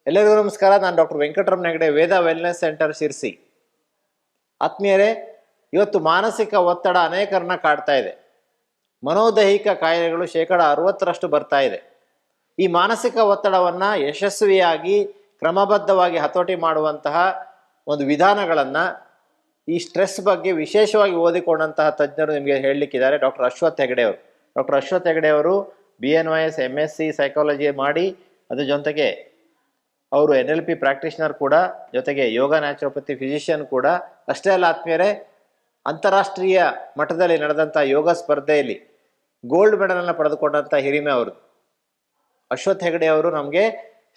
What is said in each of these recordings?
ಎಲ್ಲರಿಗೂ ನಮಸ್ಕಾರ. ನಾನು ಡಾಕ್ಟರ್ ವೆಂಕಟರಮಣ ಹೆಗಡೆ, ವೇದ ವೆಲ್ನೆಸ್ ಸೆಂಟರ್ ಶಿರ್ಸಿ. ಆತ್ಮೀಯರೇ, ಇವತ್ತು ಮಾನಸಿಕ ಒತ್ತಡ ಅನೇಕರನ್ನ ಕಾಡ್ತಾ ಇದೆ. ಮನೋದೈಹಿಕ ಕಾಯಿಲೆಗಳು 60% ಬರ್ತಾ ಇದೆ. ಈ ಮಾನಸಿಕ ಒತ್ತಡವನ್ನು ಯಶಸ್ವಿಯಾಗಿ ಕ್ರಮಬದ್ಧವಾಗಿ ಹತೋಟಿ ಮಾಡುವಂತಹ ಒಂದು ವಿಧಾನಗಳನ್ನು ಈ ಸ್ಟ್ರೆಸ್ ಬಗ್ಗೆ ವಿಶೇಷವಾಗಿ ಓದಿಕೊಂಡಂತಹ ತಜ್ಞರು ನಿಮಗೆ ಹೇಳಲಿಕ್ಕಿದ್ದಾರೆ. ಡಾಕ್ಟರ್ ಅಶ್ವಥ್ ಹೆಗಡೆ ಅವರು. ಡಾಕ್ಟರ್ ಅಶ್ವಥ್ ಹೆಗಡೆ ಅವರು BNYS MSc ಸೈಕಾಲಜಿ ಮಾಡಿ, ಅದ್ರ ಜೊತೆಗೆ ಅವರು NLP ಪ್ರಾಕ್ಟೀಷನರ್ ಕೂಡ, ಜೊತೆಗೆ ಯೋಗ ನ್ಯಾಚುರೋಪತಿ ಫಿಸಿಷಿಯನ್ ಕೂಡ. ಅಷ್ಟೇ ಅಲ್ಲ ಆತ್ಮೀಯರೇ, ಅಂತಾರಾಷ್ಟ್ರೀಯ ಮಟ್ಟದಲ್ಲಿ ನಡೆದಂಥ ಯೋಗ ಸ್ಪರ್ಧೆಯಲ್ಲಿ ಗೋಲ್ಡ್ ಮೆಡಲನ್ನು ಪಡೆದುಕೊಂಡಂಥ ಹಿರಿಮೆ ಅವ್ರದ್ದು. ಅಶ್ವಥ್ ಹೆಗಡೆ ಅವರು ನಮಗೆ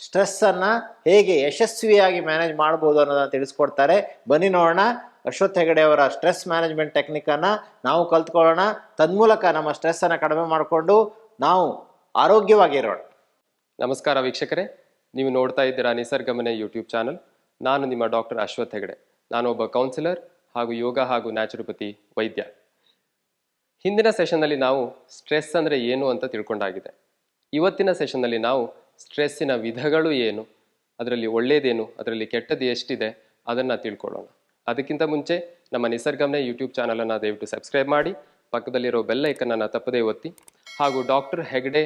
ಸ್ಟ್ರೆಸ್ಸನ್ನು ಹೇಗೆ ಯಶಸ್ವಿಯಾಗಿ ಮ್ಯಾನೇಜ್ ಮಾಡ್ಬೋದು ಅನ್ನೋದನ್ನು ತಿಳಿಸ್ಕೊಡ್ತಾರೆ. ಬನ್ನಿ ನೋಡೋಣ, ಅಶ್ವಥ್ ಹೆಗಡೆ ಅವರ ಸ್ಟ್ರೆಸ್ ಮ್ಯಾನೇಜ್ಮೆಂಟ್ ಟೆಕ್ನಿಕನ್ನು ನಾವು ಕಲ್ತ್ಕೊಳ್ಳೋಣ. ತನ್ಮೂಲಕ ನಮ್ಮ ಸ್ಟ್ರೆಸ್ಸನ್ನು ಕಡಿಮೆ ಮಾಡಿಕೊಂಡು ನಾವು ಆರೋಗ್ಯವಾಗಿರೋಣ. ನಮಸ್ಕಾರ ವೀಕ್ಷಕರೇ, ನೀವು ನೋಡ್ತಾ ಇದ್ದೀರಾ ನಿಸರ್ಗಮನೆ ಯೂಟ್ಯೂಬ್ ಚಾನಲ್. ನಾನು ನಿಮ್ಮ ಡಾಕ್ಟರ್ ಅಶ್ವಥ್ ಹೆಗಡೆ. ನಾನೊಬ್ಬ ಕೌನ್ಸಿಲರ್ ಹಾಗೂ ಯೋಗ ಹಾಗೂ ನ್ಯಾಚುರೋಪತಿ ವೈದ್ಯ. ಹಿಂದಿನ ಸೆಷನ್ನಲ್ಲಿ ನಾವು ಸ್ಟ್ರೆಸ್ ಅಂದರೆ ಏನು ಅಂತ ತಿಳ್ಕೊಂಡಾಗಿದೆ. ಇವತ್ತಿನ ಸೆಷನ್ನಲ್ಲಿ ನಾವು ಸ್ಟ್ರೆಸ್ಸಿನ ವಿಧಗಳು ಏನು, ಅದರಲ್ಲಿ ಒಳ್ಳೆಯದೇನು, ಅದರಲ್ಲಿ ಕೆಟ್ಟದ್ದು ಎಷ್ಟಿದೆ, ಅದನ್ನು ತಿಳ್ಕೊಳ್ಳೋಣ. ಅದಕ್ಕಿಂತ ಮುಂಚೆ ನಮ್ಮ ನಿಸರ್ಗಮನೆ ಯೂಟ್ಯೂಬ್ ಚಾನಲನ್ನು ದಯವಿಟ್ಟು ಸಬ್ಸ್ಕ್ರೈಬ್ ಮಾಡಿ, ಪಕ್ಕದಲ್ಲಿರೋ ಬೆಲ್ ಐಕನನ್ನು ತಪ್ಪದೇ ಒತ್ತಿ, ಹಾಗೂ doctor Hegde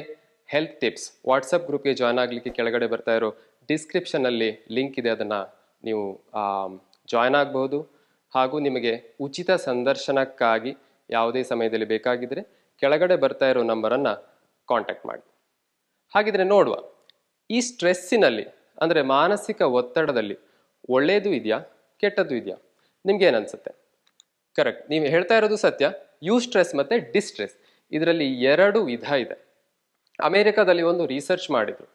health tips WhatsApp ಗ್ರೂಪ್ಗೆ ಜಾಯ್ನ್ ಆಗಲಿಕ್ಕೆ ಕೆಳಗಡೆ ಬರ್ತಾ ಇರೋ ಡಿಸ್ಕ್ರಿಪ್ಷನಲ್ಲಿ ಲಿಂಕ್ ಇದೆ, ಅದನ್ನು ನೀವು ಜಾಯ್ನ್ ಆಗಬಹುದು. ಹಾಗೂ ನಿಮಗೆ ಉಚಿತ ಸಂದರ್ಶನಕ್ಕಾಗಿ ಯಾವುದೇ ಸಮಯದಲ್ಲಿ ಬೇಕಾಗಿದ್ದರೆ ಕೆಳಗಡೆ ಬರ್ತಾ ಇರೋ ನಂಬರನ್ನು ಕಾಂಟ್ಯಾಕ್ಟ್ ಮಾಡಿ. ಹಾಗಿದ್ರೆ ನೋಡುವ, ಈ ಸ್ಟ್ರೆಸ್ಸಿನಲ್ಲಿ ಅಂದರೆ ಮಾನಸಿಕ ಒತ್ತಡದಲ್ಲಿ ಒಳ್ಳೆಯದು ಇದೆಯಾ, ಕೆಟ್ಟದ್ದು ಇದೆಯಾ? ನಿಮ್ಗೇನನ್ಸುತ್ತೆ? ಕರೆಕ್ಟ್, ನೀವು ಹೇಳ್ತಾ ಇರೋದು ಸತ್ಯ. ಸ್ಟ್ರೆಸ್ ಮತ್ತು ಡಿಸ್ಟ್ರೆಸ್, ಇದರಲ್ಲಿ 2 ವಿಧ ಇದೆ. ಅಮೇರಿಕಾದಲ್ಲಿ ಒಂದು ರಿಸರ್ಚ್ ಮಾಡಿದರು.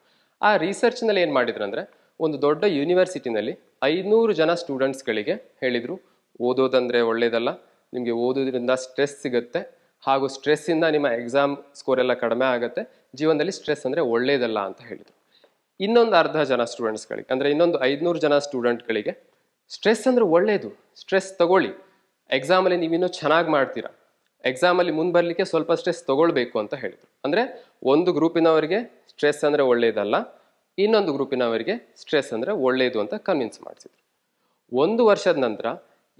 ಆ ರಿಸರ್ಚ್ನಲ್ಲಿ ಏನು ಮಾಡಿದ್ರು ಅಂದರೆ, ಒಂದು ದೊಡ್ಡ ಯೂನಿವರ್ಸಿಟಿನಲ್ಲಿ 500 ಜನ ಸ್ಟೂಡೆಂಟ್ಸ್ಗಳಿಗೆ ಹೇಳಿದರು, ಓದೋದಂದರೆ ಒಳ್ಳೆಯದಲ್ಲ, ನಿಮಗೆ ಓದೋದ್ರಿಂದ ಸ್ಟ್ರೆಸ್ ಸಿಗುತ್ತೆ, ಹಾಗೂ ಸ್ಟ್ರೆಸ್ಸಿಂದ ನಿಮ್ಮ ಎಕ್ಸಾಮ್ ಸ್ಕೋರ್ ಎಲ್ಲ ಕಡಿಮೆ ಆಗುತ್ತೆ, ಜೀವನದಲ್ಲಿ ಸ್ಟ್ರೆಸ್ ಅಂದರೆ ಒಳ್ಳೆಯದಲ್ಲ ಅಂತ ಹೇಳಿದರು. ಇನ್ನೊಂದು ಅರ್ಧ ಜನ ಸ್ಟೂಡೆಂಟ್ಸ್ಗಳಿಗೆ, ಅಂದರೆ ಇನ್ನೊಂದು 500 ಜನ ಸ್ಟೂಡೆಂಟ್ಗಳಿಗೆ ಸ್ಟ್ರೆಸ್ ಅಂದರೆ ಒಳ್ಳೆಯದು, ಸ್ಟ್ರೆಸ್ ತಗೊಳ್ಳಿ, ಎಕ್ಸಾಮಲ್ಲಿ ನೀವಿನ್ನೂ ಚೆನ್ನಾಗಿ ಮಾಡ್ತೀರಾ, ಎಕ್ಸಾಮಲ್ಲಿ ಮುಂದೆ ಬರಲಿಕ್ಕೆ ಸ್ವಲ್ಪ ಸ್ಟ್ರೆಸ್ ತಗೊಳ್ಬೇಕು ಅಂತ ಹೇಳಿದರು. ಅಂದರೆ ಒಂದು ಗ್ರೂಪಿನವರಿಗೆ ಸ್ಟ್ರೆಸ್ ಅಂದರೆ ಒಳ್ಳೆಯದಲ್ಲ, ಇನ್ನೊಂದು ಗ್ರೂಪಿನವರಿಗೆ ಸ್ಟ್ರೆಸ್ ಅಂದರೆ ಒಳ್ಳೆಯದು ಅಂತ ಕನ್ವಿನ್ಸ್ ಮಾಡಿಸಿದ್ರು. 1 ವರ್ಷದ ನಂತರ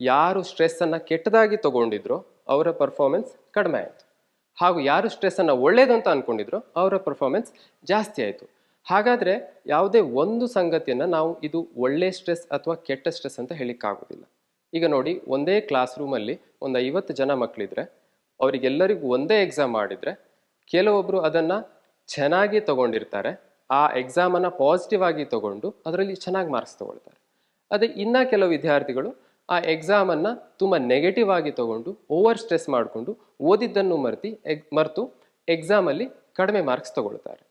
ಯಾರು ಸ್ಟ್ರೆಸ್ಸನ್ನು ಕೆಟ್ಟದಾಗಿ ತಗೊಂಡಿದ್ರೋ ಅವರ ಪರ್ಫಾರ್ಮೆನ್ಸ್ ಕಡಿಮೆ ಆಯಿತು, ಹಾಗೂ ಯಾರು ಸ್ಟ್ರೆಸ್ಸನ್ನು ಒಳ್ಳೆಯದು ಅಂತ ಅಂದ್ಕೊಂಡಿದ್ರೋ ಅವರ ಪರ್ಫಾರ್ಮೆನ್ಸ್ ಜಾಸ್ತಿ ಆಯಿತು. ಹಾಗಾದರೆ ಯಾವುದೇ ಒಂದು ಸಂಗತಿಯನ್ನು ನಾವು ಇದು ಒಳ್ಳೆ ಸ್ಟ್ರೆಸ್ ಅಥವಾ ಕೆಟ್ಟ ಸ್ಟ್ರೆಸ್ ಅಂತ ಹೇಳಿಕ್ಕಾಗೋದಿಲ್ಲ. ಈಗ ನೋಡಿ, ಒಂದೇ ಕ್ಲಾಸ್ ರೂಮಲ್ಲಿ ಒಂದು 50 ಜನ ಮಕ್ಕಳಿದ್ರೆ ಅವರಿಗೆಲ್ಲರಿಗೂ ಒಂದೇ ಎಕ್ಸಾಮ್ ಮಾಡಿದರೆ ಕೆಲವೊಬ್ಬರು ಅದನ್ನು ಚೆನ್ನಾಗಿ ತಗೊಂಡಿರ್ತಾರೆ, ಆ ಎಕ್ಸಾಮನ್ನು ಪಾಸಿಟಿವ್ ಆಗಿ ತಗೊಂಡು ಅದರಲ್ಲಿ ಚೆನ್ನಾಗಿ ಮಾರ್ಕ್ಸ್ ತಗೊಳ್ತಾರೆ. ಅದೇ ಇನ್ನು ಕೆಲವು ವಿದ್ಯಾರ್ಥಿಗಳು ಆ ಎಕ್ಸಾಮನ್ನು ತುಂಬ ನೆಗೆಟಿವ್ ಆಗಿ ತಗೊಂಡು ಓವರ್ ಸ್ಟ್ರೆಸ್ ಮಾಡಿಕೊಂಡು ಓದಿದ್ದನ್ನು ಮರೆತು ಎಕ್ಸಾಮಲ್ಲಿ ಕಡಿಮೆ ಮಾರ್ಕ್ಸ್ ತಗೊಳ್ತಾರೆ.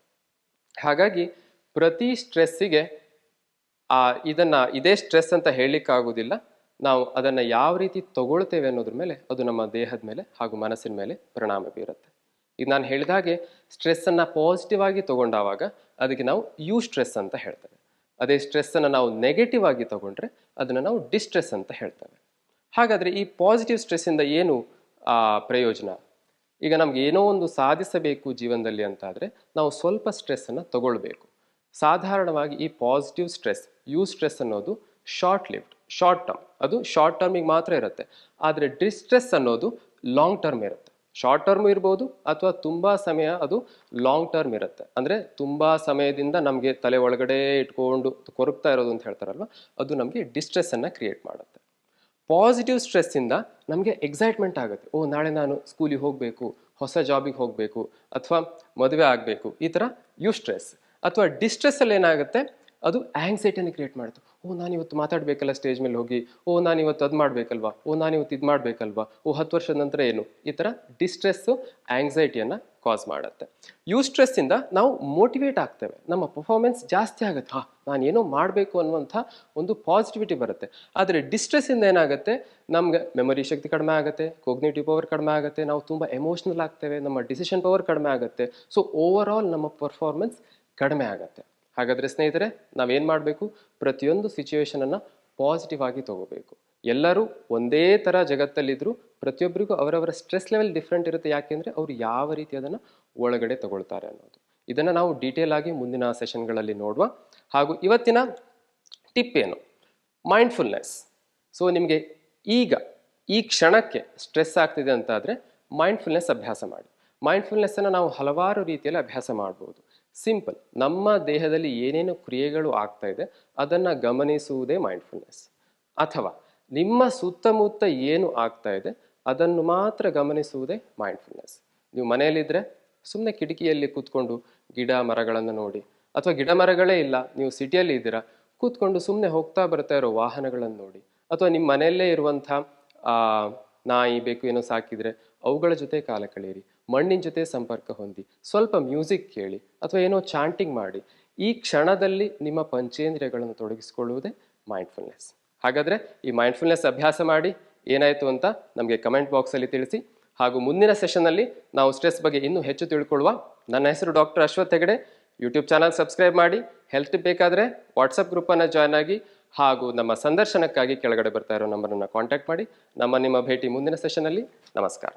ಹಾಗಾಗಿ ಪ್ರತಿ ಸ್ಟ್ರೆಸ್ಸಿಗೆ ಇದೇ ಸ್ಟ್ರೆಸ್ ಅಂತ ಹೇಳಲಿಕ್ಕಾಗೋದಿಲ್ಲ. ನಾವು ಅದನ್ನು ಯಾವ ರೀತಿ ತಗೊಳ್ತೇವೆ ಅನ್ನೋದ್ರ ಮೇಲೆ ಅದು ನಮ್ಮ ದೇಹದ ಮೇಲೆ ಹಾಗೂ ಮನಸ್ಸಿನ ಮೇಲೆ ಪರಿಣಾಮ ಬೀರುತ್ತೆ. ಈಗ ನಾನು ಹೇಳಿದ ಹಾಗೆ ಸ್ಟ್ರೆಸ್ಸನ್ನು ಪಾಸಿಟಿವ್ ಆಗಿ ತಗೊಂಡಾಗ ಅದಕ್ಕೆ ನಾವು ಸ್ಟ್ರೆಸ್ ಅಂತ ಹೇಳ್ತೇವೆ. ಅದೇ ಸ್ಟ್ರೆಸ್ಸನ್ನು ನಾವು ನೆಗೆಟಿವ್ ಆಗಿ ತಗೊಂಡ್ರೆ ಅದನ್ನು ನಾವು ಡಿಸ್ಟ್ರೆಸ್ ಅಂತ ಹೇಳ್ತೇವೆ. ಹಾಗಾದರೆ ಈ ಪಾಸಿಟಿವ್ ಸ್ಟ್ರೆಸ್ಸಿಂದ ಏನು ಪ್ರಯೋಜನ? ಈಗ ನಮ್ಗೆ ಏನೋ ಒಂದು ಸಾಧಿಸಬೇಕು ಜೀವನದಲ್ಲಿ ಅಂತಾದರೆ ನಾವು ಸ್ವಲ್ಪ ಸ್ಟ್ರೆಸ್ಸನ್ನು ತಗೊಳ್ಬೇಕು. ಸಾಧಾರಣವಾಗಿ ಈ ಪಾಸಿಟಿವ್ ಸ್ಟ್ರೆಸ್ ಸ್ಟ್ರೆಸ್ ಅನ್ನೋದು ಶಾರ್ಟ್ ಟರ್ಮ್, ಅದು ಶಾರ್ಟ್ ಟರ್ಮಿಗೆ ಮಾತ್ರ ಇರುತ್ತೆ. ಆದರೆ ಡಿಸ್ಟ್ರೆಸ್ ಅನ್ನೋದು ಲಾಂಗ್ ಟರ್ಮ್ ಇರುತ್ತೆ. ಶಾರ್ಟ್ ಟರ್ಮ್ ಇರ್ಬೋದು ಅಥವಾ ತುಂಬ ಸಮಯ ಅದು ಲಾಂಗ್ ಟರ್ಮ್ ಇರುತ್ತೆ. ಅಂದರೆ ತುಂಬ ಸಮಯದಿಂದ ನಮಗೆ ತಲೆ ಒಳಗಡೆ ಇಟ್ಕೊಂಡು ಕೊರಗ್ತಾ ಇರೋದು ಅಂತ ಹೇಳ್ತಾರಲ್ವ, ಅದು ನಮಗೆ ಡಿಸ್ಟ್ರೆಸ್ಸನ್ನು ಕ್ರಿಯೇಟ್ ಮಾಡುತ್ತೆ. ಪಾಸಿಟಿವ್ ಸ್ಟ್ರೆಸ್ಸಿಂದ ನಮಗೆ ಎಕ್ಸೈಟ್ಮೆಂಟ್ ಆಗುತ್ತೆ. ನಾಳೆ ನಾನು ಸ್ಕೂಲಿಗೆ ಹೋಗಬೇಕು, ಹೊಸ ಜಾಬಿಗೆ ಹೋಗಬೇಕು, ಅಥವಾ ಮದುವೆ ಆಗಬೇಕು, ಈ ಥರ ಸ್ಟ್ರೆಸ್. ಅಥವಾ ಡಿಸ್ಟ್ರೆಸ್ಸಲ್ಲಿ ಏನಾಗುತ್ತೆ, ಅದು ಆ್ಯಂಗ್ಸೈಟಿಯನ್ನು ಕ್ರಿಯೇಟ್ ಮಾಡುತ್ತೆ. ನಾನಿವತ್ತು ಮಾತಾಡಬೇಕಲ್ಲ ಸ್ಟೇಜ್ ಮೇಲೆ ಹೋಗಿ, ನಾನಿವತ್ತು ಅದು ಮಾಡಬೇಕಲ್ವಾ, ನಾನಿವತ್ತು ಇದು ಮಾಡಬೇಕಲ್ವಾ, 10 ವರ್ಷದ ನಂತರ ಏನು, ಈ ಥರ ಡಿಸ್ಟ್ರೆಸ್ಸು ಆ್ಯಂಗ್ಸೈಟಿಯನ್ನು ಕಾಸ್ ಮಾಡುತ್ತೆ. ಸ್ಟ್ರೆಸ್ಸಿಂದ ನಾವು ಮೋಟಿವೇಟ್ ಆಗ್ತೇವೆ, ನಮ್ಮ ಪರ್ಫಾರ್ಮೆನ್ಸ್ ಜಾಸ್ತಿ ಆಗುತ್ತೆ, ನಾನೇನೋ ಮಾಡಬೇಕು ಅನ್ನುವಂಥ ಒಂದು ಪಾಸಿಟಿವಿಟಿ ಬರುತ್ತೆ. ಆದರೆ ಡಿಸ್ಟ್ರೆಸ್ಸಿಂದ ಏನಾಗುತ್ತೆ, ನಮ್ಗೆ ಮೆಮೊರಿ ಶಕ್ತಿ ಕಡಿಮೆ ಆಗುತ್ತೆ, ಕೋಗ್ನೇಟಿವ್ ಪವರ್ ಕಡಿಮೆ ಆಗುತ್ತೆ, ನಾವು ತುಂಬ ಎಮೋಷ್ನಲ್ ಆಗ್ತೇವೆ, ನಮ್ಮ ಡಿಸಿಷನ್ ಪವರ್ ಕಡಿಮೆ ಆಗುತ್ತೆ. ಸೊ ಓವರ್ ಆಲ್ ನಮ್ಮ ಪರ್ಫಾರ್ಮೆನ್ಸ್ ಕಡಿಮೆ ಆಗುತ್ತೆ. ಹಾಗಾದರೆ ಸ್ನೇಹಿತರೆ, ನಾವೇನು ಮಾಡಬೇಕು? ಪ್ರತಿಯೊಂದು ಸಿಚುವೇಶನನ್ನು ಪಾಸಿಟಿವ್ ಆಗಿ ತಗೋಬೇಕು. ಎಲ್ಲರೂ ಒಂದೇ ಥರ ಜಗತ್ತಲ್ಲಿದ್ದರೂ ಪ್ರತಿಯೊಬ್ಬರಿಗೂ ಅವರವರ ಸ್ಟ್ರೆಸ್ ಲೆವೆಲ್ ಡಿಫ್ರೆಂಟ್ ಇರುತ್ತೆ. ಯಾಕೆಂದರೆ ಅವರು ಯಾವ ರೀತಿ ಅದನ್ನು ಒಳಗಡೆ ತಗೊಳ್ತಾರೆ ಅನ್ನೋದು. ಇದನ್ನು ನಾವು ಡೀಟೇಲ್ ಆಗಿ ಮುಂದಿನ ಸೆಷನ್ಗಳಲ್ಲಿ ನೋಡುವ. ಹಾಗೂ ಇವತ್ತಿನ ಟಿಪ್ ಏನು? ಮೈಂಡ್ಫುಲ್ನೆಸ್. ಸೊ ನಿಮಗೆ ಈಗ ಈ ಕ್ಷಣಕ್ಕೆ ಸ್ಟ್ರೆಸ್ ಆಗ್ತಿದೆ ಅಂತಾದರೆ ಮೈಂಡ್ಫುಲ್ನೆಸ್ ಅಭ್ಯಾಸ ಮಾಡಿ. ಮೈಂಡ್ಫುಲ್ನೆಸ್ಸನ್ನು ನಾವು ಹಲವಾರು ರೀತಿಯಲ್ಲಿ ಅಭ್ಯಾಸ ಮಾಡ್ಬೋದು. ಸಿಂಪಲ್, ನಮ್ಮ ದೇಹದಲ್ಲಿ ಏನೇನು ಕ್ರಿಯೆಗಳು ಆಗ್ತಾ ಇದೆ ಅದನ್ನು ಗಮನಿಸುವುದೇ ಮೈಂಡ್ಫುಲ್ನೆಸ್. ಅಥವಾ ನಿಮ್ಮ ಸುತ್ತಮುತ್ತ ಏನು ಆಗ್ತಾ ಇದೆ ಅದನ್ನು ಮಾತ್ರ ಗಮನಿಸುವುದೇ ಮೈಂಡ್ಫುಲ್ನೆಸ್. ನೀವು ಮನೆಯಲ್ಲಿದ್ದರೆ ಸುಮ್ಮನೆ ಕಿಟಕಿಯಲ್ಲಿ ಕೂತ್ಕೊಂಡು ಗಿಡ ಮರಗಳನ್ನು ನೋಡಿ, ಅಥವಾ ಗಿಡ ಮರಗಳೇ ಇಲ್ಲ, ನೀವು ಸಿಟಿಯಲ್ಲಿ ಇದ್ದೀರಾ, ಕೂತ್ಕೊಂಡು ಸುಮ್ಮನೆ ಹೋಗ್ತಾ ಬರ್ತಾ ಇರೋ ವಾಹನಗಳನ್ನು ನೋಡಿ, ಅಥವಾ ನಿಮ್ಮ ಮನೆಯಲ್ಲೇ ಇರುವಂಥ ನಾಯಿ ಬೇಕು ಏನೋ ಸಾಕಿದರೆ ಅವುಗಳ ಜೊತೆ ಕಾಲ ಕಳೆಯಿರಿ, ಮಣ್ಣಿನ ಜೊತೆ ಸಂಪರ್ಕ ಹೊಂದಿ, ಸ್ವಲ್ಪ ಮ್ಯೂಸಿಕ್ ಕೇಳಿ, ಅಥವಾ ಏನೋ ಚಾಂಟಿಂಗ್ ಮಾಡಿ. ಈ ಕ್ಷಣದಲ್ಲಿ ನಿಮ್ಮ ಪಂಚೇಂದ್ರಿಯಗಳನ್ನು ತೊಡಗಿಸಿಕೊಳ್ಳುವುದೇ ಮೈಂಡ್ಫುಲ್ನೆಸ್. ಹಾಗಾದರೆ ಈ ಮೈಂಡ್ಫುಲ್ನೆಸ್ ಅಭ್ಯಾಸ ಮಾಡಿ ಏನಾಯಿತು ಅಂತ ನಮಗೆ ಕಮೆಂಟ್ ಬಾಕ್ಸಲ್ಲಿ ತಿಳಿಸಿ. ಹಾಗೂ ಮುಂದಿನ ಸೆಷನ್ನಲ್ಲಿ ನಾವು ಸ್ಟ್ರೆಸ್ ಬಗ್ಗೆ ಇನ್ನೂ ಹೆಚ್ಚು ತಿಳ್ಕೊಳ್ಳುವ. ನನ್ನ ಹೆಸರು doctor Ashwath Hegde. YouTube channel subscribe ಮಾಡಿ. ಹೆಲ್ತ್ ಟಿಪ್ ಬೇಕಾದರೆ ವಾಟ್ಸಪ್ ಗ್ರೂಪನ್ನು ಜಾಯ್ನ್ ಆಗಿ, ಹಾಗೂ ನಮ್ಮ ಸಂದರ್ಶನಕ್ಕಾಗಿ ಕೆಳಗಡೆ ಬರ್ತಾ ಇರೋ ನಂಬರನ್ನು ಕಾಂಟ್ಯಾಕ್ಟ್ ಮಾಡಿ. ನಿಮ್ಮ ಭೇಟಿ ಮುಂದಿನ ಸೆಷನ್ನಲ್ಲಿ. ನಮಸ್ಕಾರ.